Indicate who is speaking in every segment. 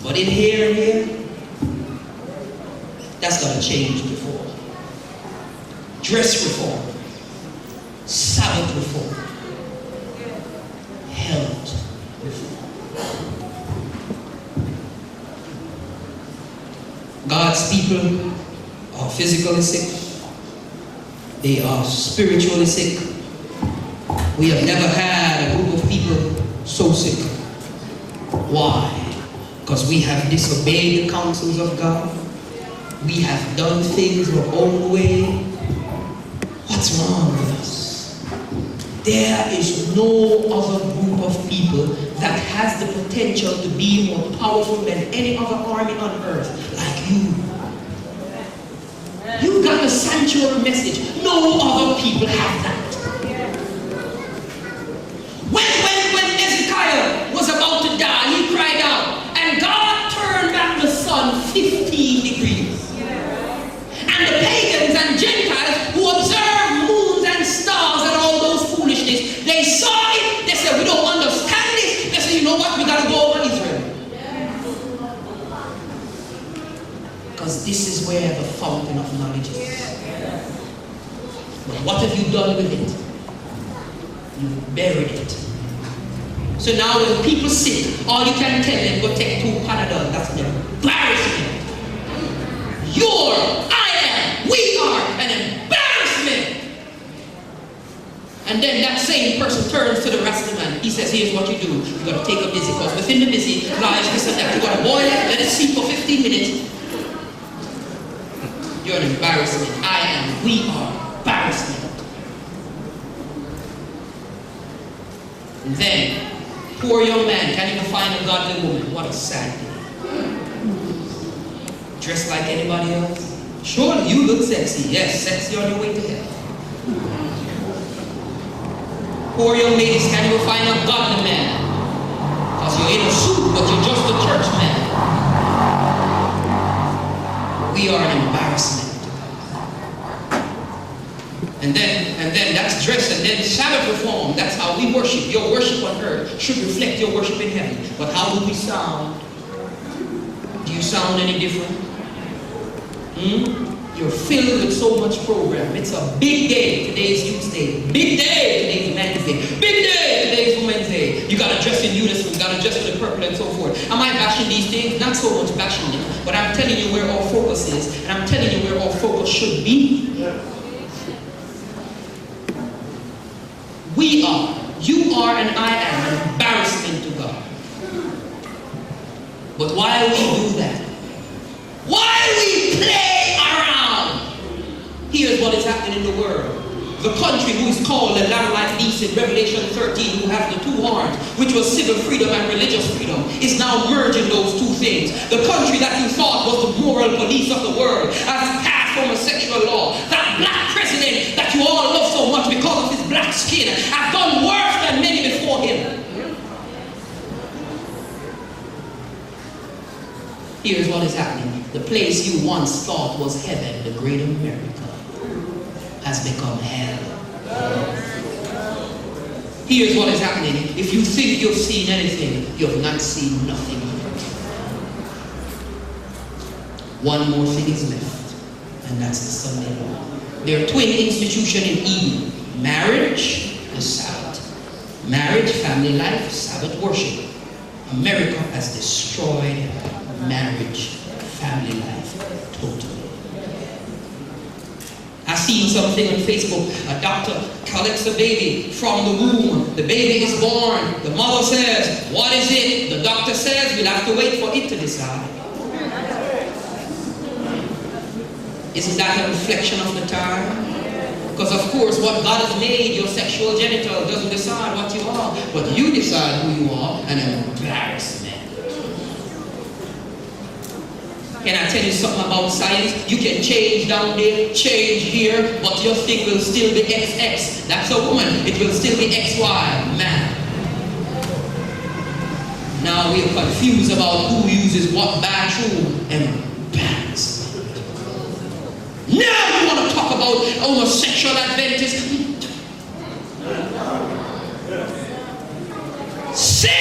Speaker 1: But in here and here, that's got to change before. Dress reform, Sabbath reform, health reform. God's people are physically sick. They are spiritually sick. We have never had a group of people so sick. Why? Because we have disobeyed the counsels of God. We have done things our own way. What's wrong with us? There is no other group of people that has the potential to be more powerful than any other army on earth like you. You got the sanctuary message. No other people have that. When Ezekiel was about to die, he cried out, and God turned back the sun 15 degrees. And the pagans and Gentiles who observed moons and stars and all those foolishness, they saw it, they said, we don't understand this. They said, you know what, we got to go over Israel. Because this is where the fountain of knowledge is. But what have you done with it? You've buried it. So now when people sick, all you can tell them, go take 2 Panadol. That's an embarrassment. We are an embarrassment. And then that same person turns to the Rasta man. He says, here's what you do. You got to take a busy, because within the busy lies this and that. You got to boil it, let it steep for 15 minutes. You're an embarrassment. We are embarrassment. And then, poor young man can't even find a godly woman. What a sad day. Dressed like anybody else. Surely you look sexy. Yes, sexy on your way to hell. Poor young ladies can't even find a godly man. Because you're in a suit, but you're just a church man. We are an embarrassment. And then that's dress, and then Sabbath reform. That's how we worship. Your worship on earth should reflect your worship in heaven. But how do we sound? Do you sound any different? You're filled with so much program. It's a big day. Today's Youth Day. Big day. Today's Men's Day. Big day. Today's Women's Day. You got to dress in unison. You got to dress with the purple and so forth. Am I bashing these things? Not so much bashing them. But I'm telling you where our focus is. And I'm telling you where our focus should be. We are. You are and I am an embarrassment to God. But why we do that? Why we play around? Here's what is happening in the world. The country who is called the Lamb like beast in Revelation 13, who has the 2 horns, which was civil freedom and religious freedom, is now merging those 2 things. The country that you thought was the moral police of the world has passed homosexual law. That black president that you all love so much because of his black skin has done worse than many before him. Here's what is happening. The place you once thought was heaven, the great America, has become hell. Here's what is happening. If you think you've seen anything, you've not seen nothing. One more thing is left, and that's the Sunday law. There are twin institutions in Eden. Marriage, the Sabbath. Marriage, family life, Sabbath worship. America has destroyed marriage, family life, totally. I seen something on Facebook. A doctor collects a baby from the womb. The baby is born. The mother says, what is it? The doctor says, we'll have to wait for it to decide. Isn't that a reflection of the time? Because of course what God has made, your sexual genital, doesn't decide what you are, but you decide who you are, and an embarrassment. Can I tell you something about science? You can change down there, change here, but your thing will still be XX. That's a woman. It will still be XY, man. Now we are confused about who uses what bathroom. Embarrassment. Now you want to talk about homosexual Adventists? Sick!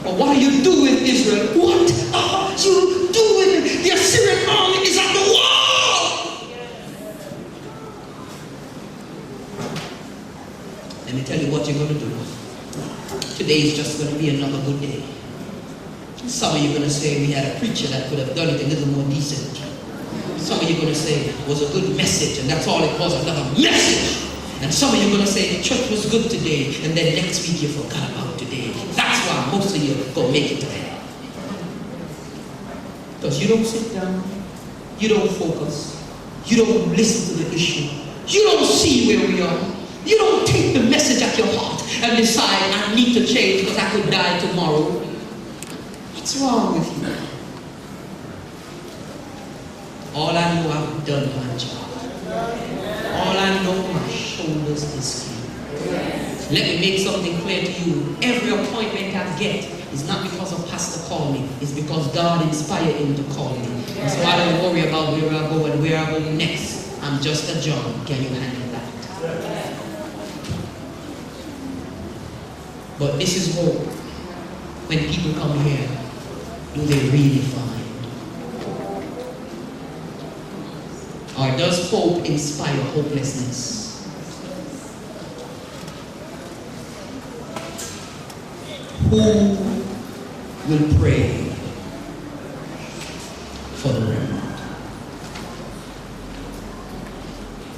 Speaker 1: But what are you doing, Israel? What are you doing? The Assyrian army is at the wall. Let me tell you what you're going to do. Today is just going to be another good day. Some of you are going to say we had a preacher that could have done it a little more decent. Some of you are going to say it was a good message and that's all it was, another message. And some of you are going to say the church was good today and then next week you forgot about today. That's why most of you are going to make it to hell. Because you don't sit down, you don't focus, you don't listen to the issue, you don't see where we are, you don't take the message at your heart and decide I need to change because I could die tomorrow. What's wrong with you? All I know, I've done my job. All I know, my shoulders is clear. Let me make something clear to you. Every appointment I get is not because a pastor called me. It's because God inspired him to call me. And so I don't worry about where I go and where I go next. I'm just a John. Can you handle that? But this is hope. When people come here, do they really find? Or does hope inspire hopelessness? Who will pray for the remnant?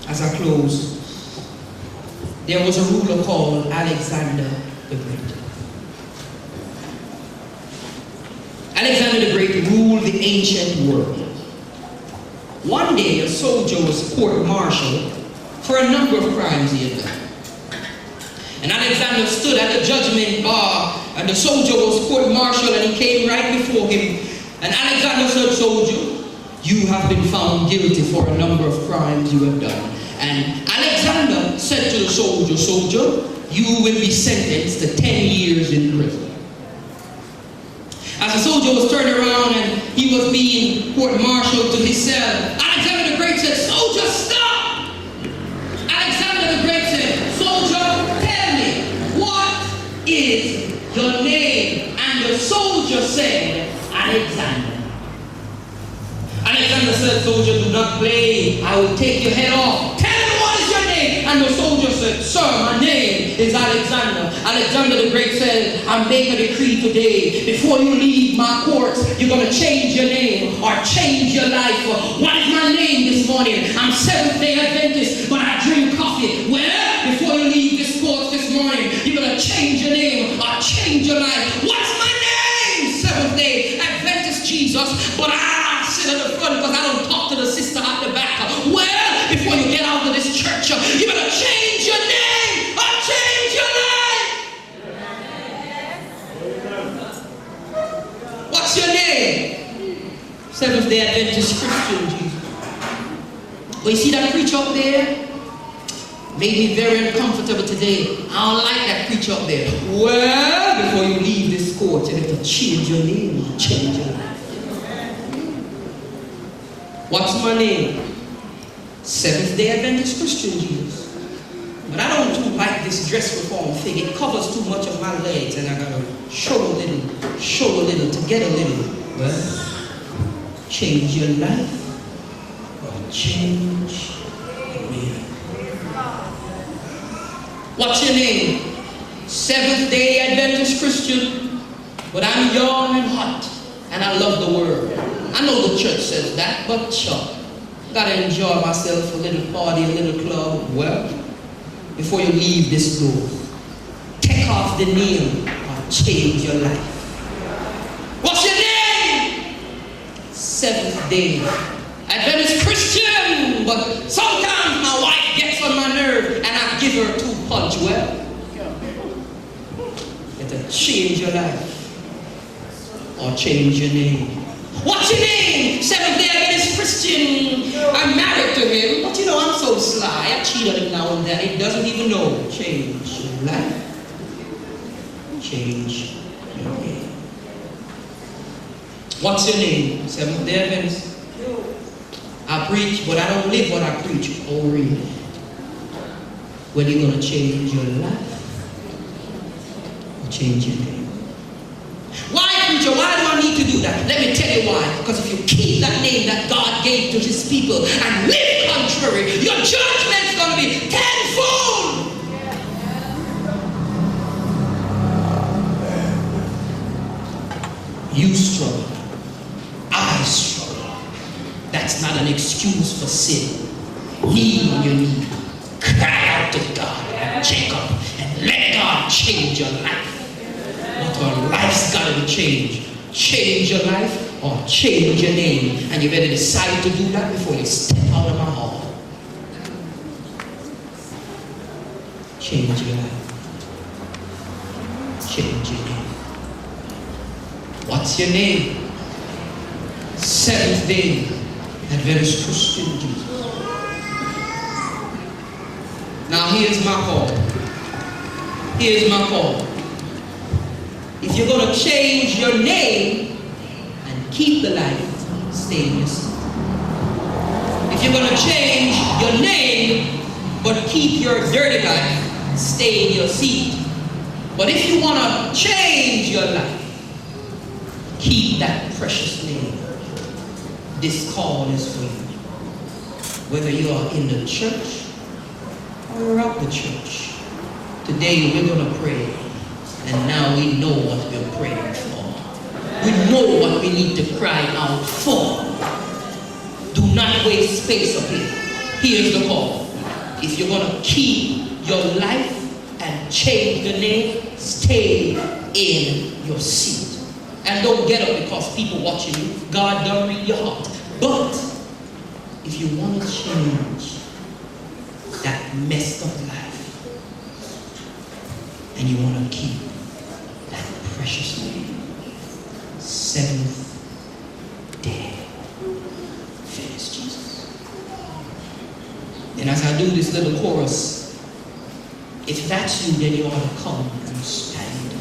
Speaker 1: As I close, there was a ruler called Alexander the Great. Alexander the Great ruled the ancient world. One day, a soldier was court-martialed for a number of crimes he had done. And Alexander stood at the judgment bar, and the soldier was court-martialed, and he came right before him. And Alexander said, "Soldier, you have been found guilty for a number of crimes you have done." And Alexander said to the soldier, "Soldier, you will be sentenced to 10 years in prison." As the soldier was turned around and he was being court-martialed to his cell, Alexander the Great said, "Soldier, stop!" Alexander the Great said, "Soldier, tell me, what is your name?" And the soldier said, "Alexander." Alexander said, "Soldier, do not play. I will take your head off. Tell me, what is your name?" And the soldier said, "Sir, my name is Alexander." Alexander the Great said, "I make a decree today. Before you leave my courts, you're going to change your name or change your life. What is my name this morning? I'm Seventh-day Adventist, but I drink coffee." Well, before you leave this court this morning, you're going to change your name or change your life. What's my name? Seventh-day Adventist, Jesus, but I sit at the front because I don't talk to the sister at the back. Well, before you get out of this church, you better change your name or change your life. What's your name? Seventh-day Adventist Christian, Jesus. But you see that preacher up there? Made me very uncomfortable today. I don't like that preacher up there. Well, before you leave this court, you have to change your name or change your life. What's my name? Seventh-day Adventist Christian, Jesus. But I don't too like this dress reform thing. It covers too much of my legs and I gotta show a little, to get a little. Well, change your life or change your name. What's your name? Seventh-day Adventist Christian. But I'm young and hot and I love the word. I know the church says that, but sure. Gotta enjoy myself, a little party, a little club. Well, before you leave this door, take off the name or change your life. What's your name? Seventh-day Adventist Christian. But sometimes my wife gets on my nerve and I give her 2 punch. Well, you have to change your life or change your name. What's your name? Seventh-day Adventist Christian. I'm married to him, but you know, I'm so sly. I cheat on him now and then. He doesn't even know. Change your life. Change your name. What's your name? Seventh-day Adventist. I preach, but I don't live what I preach. Oh, really? When you're going to change your life or change your name? Why, preacher? Why do I need to do that? Let me tell you why. Because if you keep that name that God gave to his people and live contrary, your judgment's going to be tenfold. You struggle. I struggle. That's not an excuse for sin. Lean on your knee. Cry out to God and check up and let God change your life. But our life's got to change. Change your life or change your name. And you better decide to do that before you step out of my hall. Change your life. Change your name. What's your name? Seventh-day Adventist Christian Jesus. Now here's my call. Here's my call. If you're going to change your name and keep the life, stay in your seat. If you're going to change your name but keep your dirty life, stay in your seat. But if you want to change your life, keep that precious name. This call is for you. Whether you are in the church or out the church, today we're going to pray. And now we know what we're praying for. We know what we need to cry out for. Do not waste space up here. Here's the call. If you're going to keep your life and change the name, stay in your seat. And don't get up because people watching you. God don't read your heart. But if you want to change that messed up life and you want to keep that precious name, seventh day, finish Jesus. And as I do this little chorus, if that's you, then you ought to come and stand.